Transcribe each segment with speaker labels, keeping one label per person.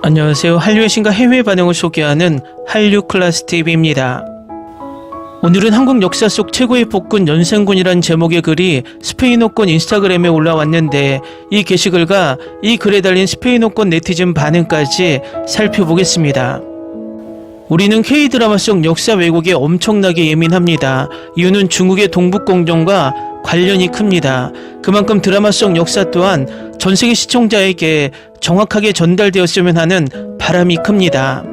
Speaker 1: 안녕하세요. 한류의 신과 해외 반응을 소개하는 한류 클래스 TV입니다. 오늘은 한국 역사 속 최고의 폭군 연산군이란 제목의 글이 스페인어권 인스타그램에 올라왔는데 이 게시글과 이 글에 달린 스페인어권 네티즌 반응까지 살펴보겠습니다. 우리는 K드라마 속 역사 왜곡에 엄청나게 예민합니다. 이유는 중국의 동북공정과 관련이 큽니다. 그만큼 드라마 속 역사 또한 전세계 시청자에게 정확하게 전달되었으면 하는 바람이 큽니다.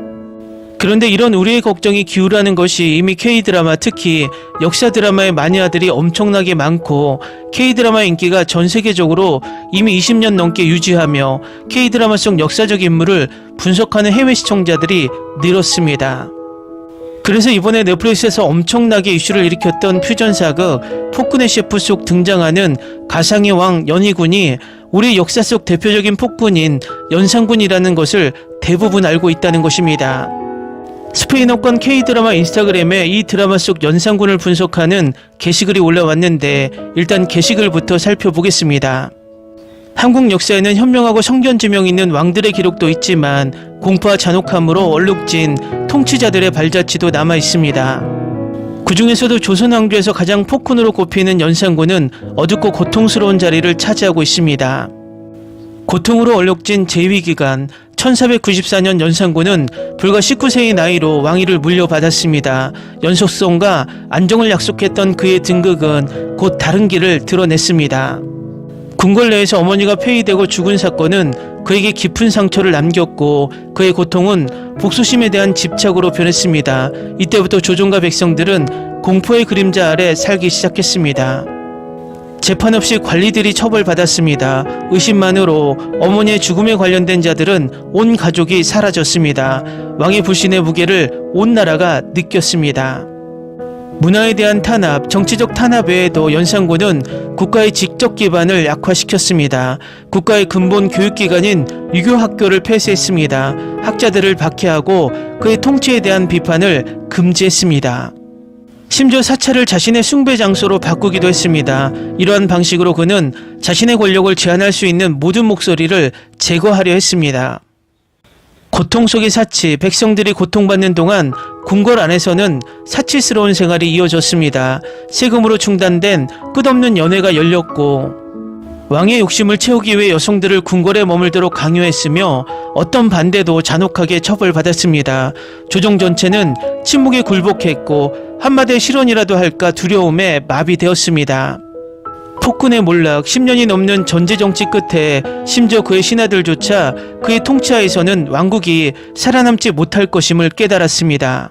Speaker 1: 그런데 이런 우리의 걱정이 기우라는 것이 이미 K드라마, 특히 역사 드라마의 마니아들이 엄청나게 많고 K드라마의 인기가 전 세계적으로 이미 20년 넘게 유지하며 K드라마 속 역사적 인물을 분석하는 해외 시청자들이 늘었습니다. 그래서 이번에 넷플릭스에서 엄청나게 이슈를 일으켰던 퓨전사극 폭군의 셰프 속 등장하는 가상의 왕 연희군이 우리 역사 속 대표적인 폭군인 연산군이라는 것을 대부분 알고 있다는 것입니다. 스페인어권 K드라마 인스타그램에 이 드라마 속 연산군을 분석하는 게시글이 올라왔는데 일단 게시글부터 살펴보겠습니다. 한국 역사에는 현명하고 성견지명 있는 왕들의 기록도 있지만 공포와 잔혹함으로 얼룩진 통치자들의 발자취도 남아 있습니다. 그 중에서도 조선 왕조에서 가장 폭군으로 꼽히는 연산군은 어둡고 고통스러운 자리를 차지하고 있습니다. 고통으로 얼룩진 재위기간 1494년 연산군은 불과 19세의 나이로 왕위를 물려받았습니다. 연속성과 안정을 약속했던 그의 등극은 곧 다른 길을 드러냈습니다. 궁궐 내에서 어머니가 폐위되고 죽은 사건은 그에게 깊은 상처를 남겼고 그의 고통은 복수심에 대한 집착으로 변했습니다. 이때부터 조정과 백성들은 공포의 그림자 아래 살기 시작했습니다. 재판 없이 관리들이 처벌받았습니다. 의심만으로 어머니의 죽음에 관련된 자들은 온 가족이 사라졌습니다. 왕의 불신의 무게를 온 나라가 느꼈습니다. 문화에 대한 탄압, 정치적 탄압 외에도 연산군은 국가의 직접 기반을 약화시켰습니다. 국가의 근본 교육기관인 유교학교를 폐쇄했습니다. 학자들을 박해하고 그의 통치에 대한 비판을 금지했습니다. 심지어 사찰을 자신의 숭배 장소로 바꾸기도 했습니다. 이러한 방식으로 그는 자신의 권력을 제한할 수 있는 모든 목소리를 제거하려 했습니다. 고통 속의 사치, 백성들이 고통받는 동안 궁궐 안에서는 사치스러운 생활이 이어졌습니다. 세금으로 중단된 끝없는 연회가 열렸고 왕의 욕심을 채우기 위해 여성들을 궁궐에 머물도록 강요했으며 어떤 반대도 잔혹하게 처벌받았습니다. 조정 전체는 침묵에 굴복했고 한마디의 실언이라도 할까 두려움에 마비되었습니다. 폭군의 몰락, 10년이 넘는 전제정치 끝에 심지어 그의 신하들조차 그의 통치하에서는 왕국이 살아남지 못할 것임을 깨달았습니다.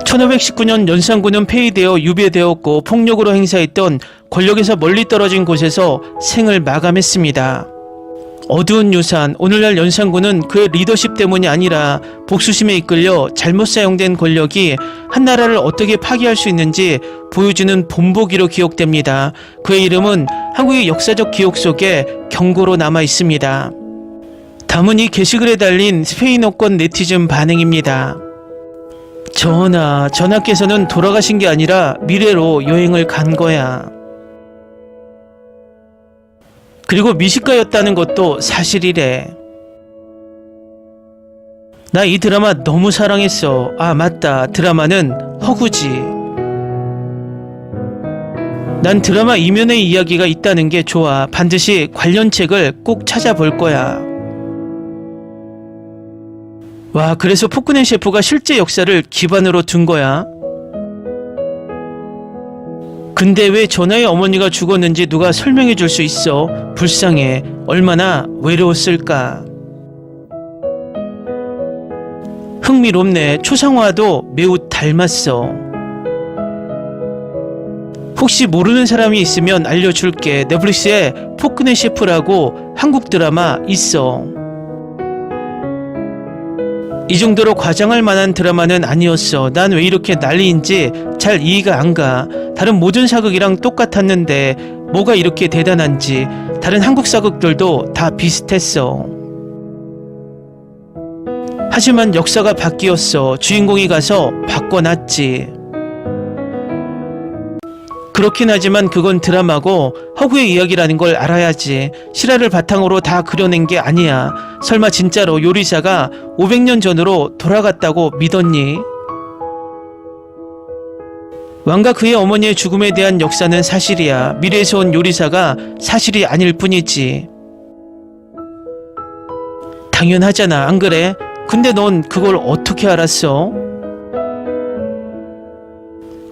Speaker 1: 1519년 연산군은 폐위되어 유배되었고 폭력으로 행사했던 권력에서 멀리 떨어진 곳에서 생을 마감했습니다. 어두운 유산, 오늘날 연산군은 그의 리더십 때문이 아니라 복수심에 이끌려 잘못 사용된 권력이 한 나라를 어떻게 파괴할 수 있는지 보여주는 본보기로 기억됩니다. 그의 이름은 한국의 역사적 기억 속에 경고로 남아 있습니다. 다음은 이 게시글에 달린 스페인어권 네티즌 반응입니다. 전하께서는 돌아가신 게 아니라 미래로 여행을 간 거야. 그리고 미식가였다는 것도 사실이래. 나 이 드라마 너무 사랑했어. 아 맞다, 드라마는 허구지. 난 드라마 이면의 이야기가 있다는 게 좋아. 반드시 관련 책을 꼭 찾아볼 거야. 와, 그래서 폭군의 셰프가 실제 역사를 기반으로 둔 거야? 근데 왜 전하의 어머니가 죽었는지 누가 설명해 줄 수 있어? 불쌍해. 얼마나 외로웠을까? 흥미롭네. 초상화도 매우 닮았어. 혹시 모르는 사람이 있으면 알려줄게. 넷플릭스에 폭군의 셰프라고 한국 드라마 있어. 이 정도로 과장할 만한 드라마는 아니었어. 난 왜 이렇게 난리인지 잘 이해가 안 가. 다른 모든 사극이랑 똑같았는데 뭐가 이렇게 대단한지. 다른 한국 사극들도 다 비슷했어. 하지만 역사가 바뀌었어. 주인공이 가서 바꿔놨지. 그렇긴 하지만 그건 드라마고 허구의 이야기라는 걸 알아야지. 실화를 바탕으로 다 그려낸 게 아니야. 설마 진짜로 요리사가 500년 전으로 돌아갔다고 믿었니? 왕과 그의 어머니의 죽음에 대한 역사는 사실이야. 미래에서 온 요리사가 사실이 아닐 뿐이지. 당연하잖아, 안 그래? 근데 넌 그걸 어떻게 알았어?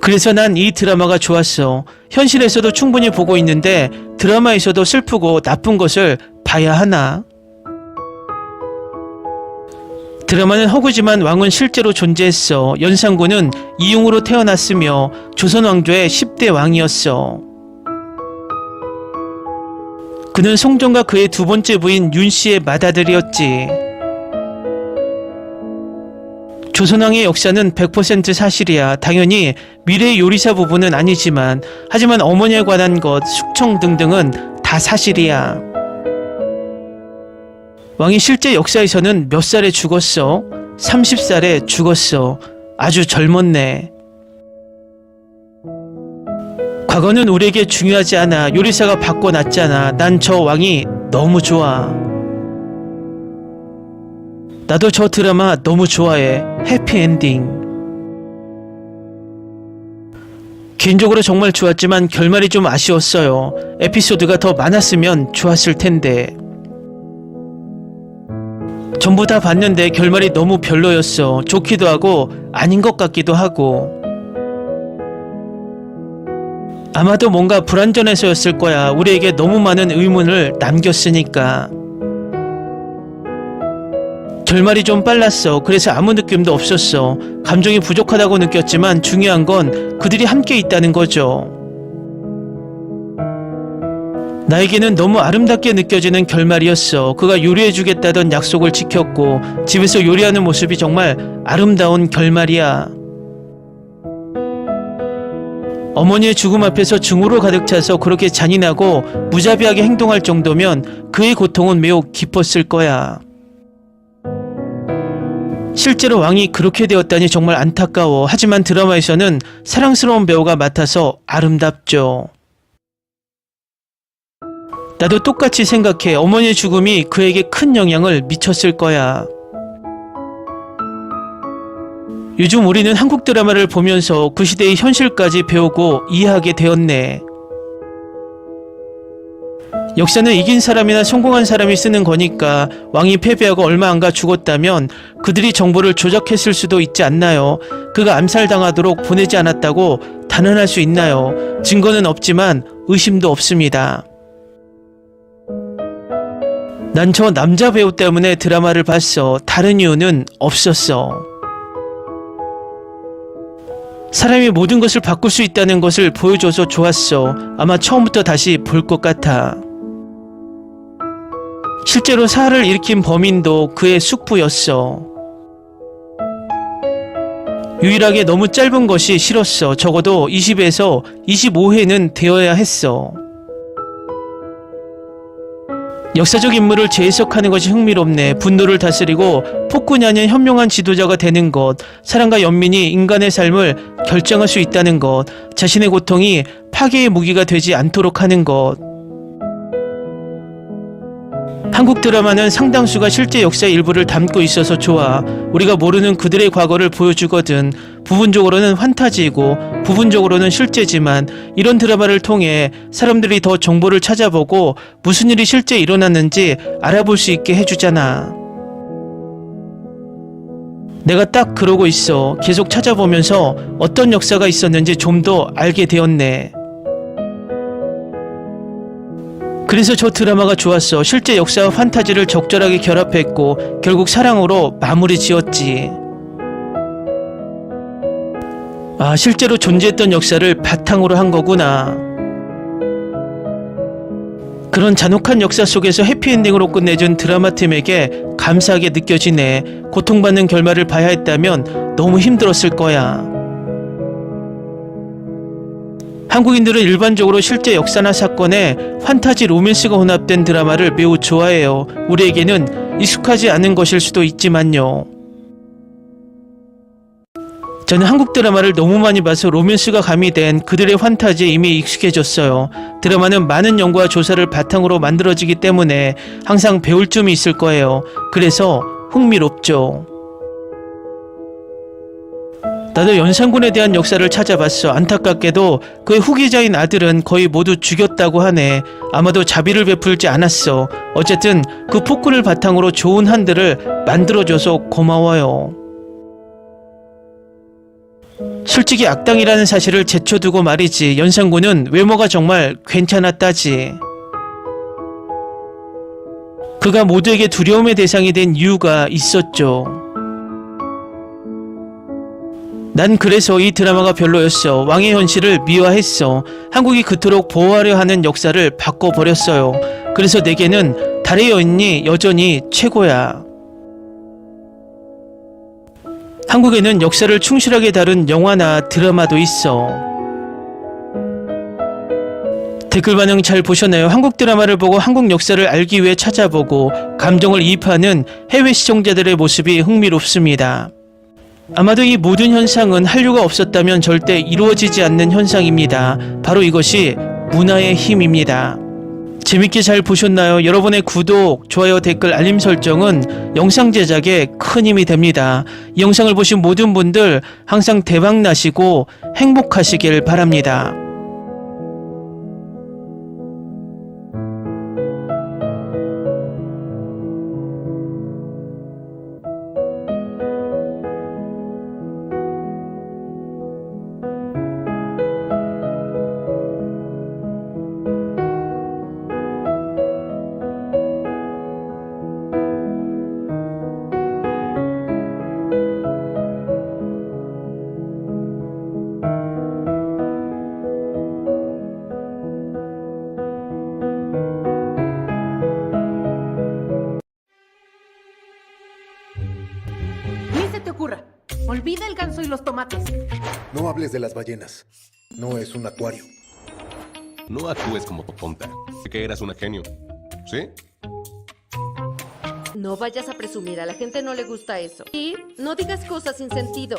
Speaker 1: 그래서 난 이 드라마가 좋았어. 현실에서도 충분히 보고 있는데 드라마에서도 슬프고 나쁜 것을 봐야 하나? 드라마는 허구지만 왕은 실제로 존재했어. 연산군은 이용으로 태어났으며 조선 왕조의 10대 왕이었어. 그는 송정과 그의 두 번째 부인 윤씨의 맏아들이었지. 조선왕의 역사는 100% 사실이야. 당연히 미래의 요리사 부분은 아니지만, 하지만 어머니에 관한 것, 숙청 등등은 다 사실이야. 왕이 실제 역사에서는 몇 살에 죽었어? 30살에 죽었어. 아주 젊었네. 과거는 우리에게 중요하지 않아. 요리사가 바꿔놨잖아. 난 저 왕이 너무 좋아. 나도 저 드라마 너무 좋아해. 해피엔딩. 개인적으로 정말 좋았지만 결말이 좀 아쉬웠어요. 에피소드가 더 많았으면 좋았을 텐데. 전부 다 봤는데 결말이 너무 별로였어. 좋기도 하고 아닌 것 같기도 하고. 아마도 뭔가 불완전해서였을 거야. 우리에게 너무 많은 의문을 남겼으니까. 결말이 좀 빨랐어. 그래서 아무 느낌도 없었어. 감정이 부족하다고 느꼈지만 중요한 건 그들이 함께 있다는 거죠. 나에게는 너무 아름답게 느껴지는 결말이었어. 그가 요리해주겠다던 약속을 지켰고 집에서 요리하는 모습이 정말 아름다운 결말이야. 어머니의 죽음 앞에서 증오로 가득 차서 그렇게 잔인하고 무자비하게 행동할 정도면 그의 고통은 매우 깊었을 거야. 실제로 왕이 그렇게 되었다니 정말 안타까워. 하지만 드라마에서는 사랑스러운 배우가 맡아서 아름답죠. 나도 똑같이 생각해. 어머니의 죽음이 그에게 큰 영향을 미쳤을 거야. 요즘 우리는 한국 드라마를 보면서 그 시대의 현실까지 배우고 이해하게 되었네. 역사는 이긴 사람이나 성공한 사람이 쓰는 거니까 왕이 패배하고 얼마 안 가 죽었다면 그들이 정보를 조작했을 수도 있지 않나요? 그가 암살당하도록 보내지 않았다고 단언할 수 있나요? 증거는 없지만 의심도 없습니다. 난 저 남자 배우 때문에 드라마를 봤어. 다른 이유는 없었어. 사람이 모든 것을 바꿀 수 있다는 것을 보여줘서 좋았어. 아마 처음부터 다시 볼 것 같아. 실제로 사활을 일으킨 범인도 그의 숙부였어. 유일하게 너무 짧은 것이 싫었어. 적어도 20에서 25회는 되어야 했어. 역사적 인물을 재해석하는 것이 흥미롭네. 분노를 다스리고 폭군이 아닌 현명한 지도자가 되는 것, 사랑과 연민이 인간의 삶을 결정할 수 있다는 것, 자신의 고통이 파괴의 무기가 되지 않도록 하는 것. 한국 드라마는 상당수가 실제 역사의 일부를 담고 있어서 좋아. 우리가 모르는 그들의 과거를 보여주거든. 부분적으로는 환타지이고 부분적으로는 실제지만 이런 드라마를 통해 사람들이 더 정보를 찾아보고 무슨 일이 실제 일어났는지 알아볼 수 있게 해주잖아. 내가 딱 그러고 있어. 계속 찾아보면서 어떤 역사가 있었는지 좀 더 알게 되었네. 그래서 저 드라마가 좋았어. 실제 역사와 판타지를 적절하게 결합했고 결국 사랑으로 마무리 지었지. 아, 실제로 존재했던 역사를 바탕으로 한 거구나. 그런 잔혹한 역사 속에서 해피엔딩으로 끝내준 드라마 팀에게 감사하게 느껴지네. 고통받는 결말을 봐야 했다면 너무 힘들었을 거야. 한국인들은 일반적으로 실제 역사나 사건에 판타지 로맨스가 혼합된 드라마를 매우 좋아해요. 우리에게는 익숙하지 않은 것일 수도 있지만요. 저는 한국 드라마를 너무 많이 봐서 로맨스가 가미된 그들의 환타지에 이미 익숙해졌어요. 드라마는 많은 연구와 조사를 바탕으로 만들어지기 때문에 항상 배울 점이 있을 거예요. 그래서 흥미롭죠. 나도 연산군에 대한 역사를 찾아봤어. 안타깝게도 그의 후계자인 아들은 거의 모두 죽였다고 하네. 아마도 자비를 베풀지 않았어. 어쨌든 그 폭군을 바탕으로 좋은 한들을 만들어줘서 고마워요. 솔직히 악당이라는 사실을 제쳐두고 말이지, 연산군은 외모가 정말 괜찮았다지. 그가 모두에게 두려움의 대상이 된 이유가 있었죠. 난 그래서 이 드라마가 별로였어. 왕의 현실을 미화했어. 한국이 그토록 보호하려 하는 역사를 바꿔버렸어요. 그래서 내게는 달의 여인이 여전히 최고야. 한국에는 역사를 충실하게 다룬 영화나 드라마도 있어. 댓글 반응 잘 보셨나요? 한국 드라마를 보고 한국 역사를 알기 위해 찾아보고 감정을 이입하는 해외 시청자들의 모습이 흥미롭습니다. 아마도 이 모든 현상은 한류가 없었다면 절대 이루어지지 않는 현상입니다. 바로 이것이 문화의 힘입니다. 재밌게 잘 보셨나요? 여러분의 구독, 좋아요, 댓글, 알림 설정은 영상 제작에 큰 힘이 됩니다. 이 영상을 보신 모든 분들 항상 대박 나시고 행복하시길 바랍니다.
Speaker 2: Ni se te ocurra. Olvida el ganso y los tomates.
Speaker 3: No hables de las ballenas. No es un acuario.
Speaker 4: No actúes como tonta. Que eras una genio. ¿Sí?
Speaker 5: No vayas a presumir, a la gente no le gusta eso. Y no digas cosas sin sentido.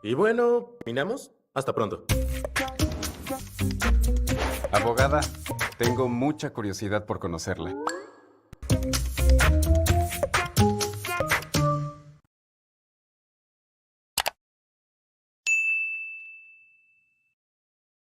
Speaker 6: Y bueno, ¿terminamos? Hasta pronto.
Speaker 7: Abogada, tengo mucha curiosidad por conocerla.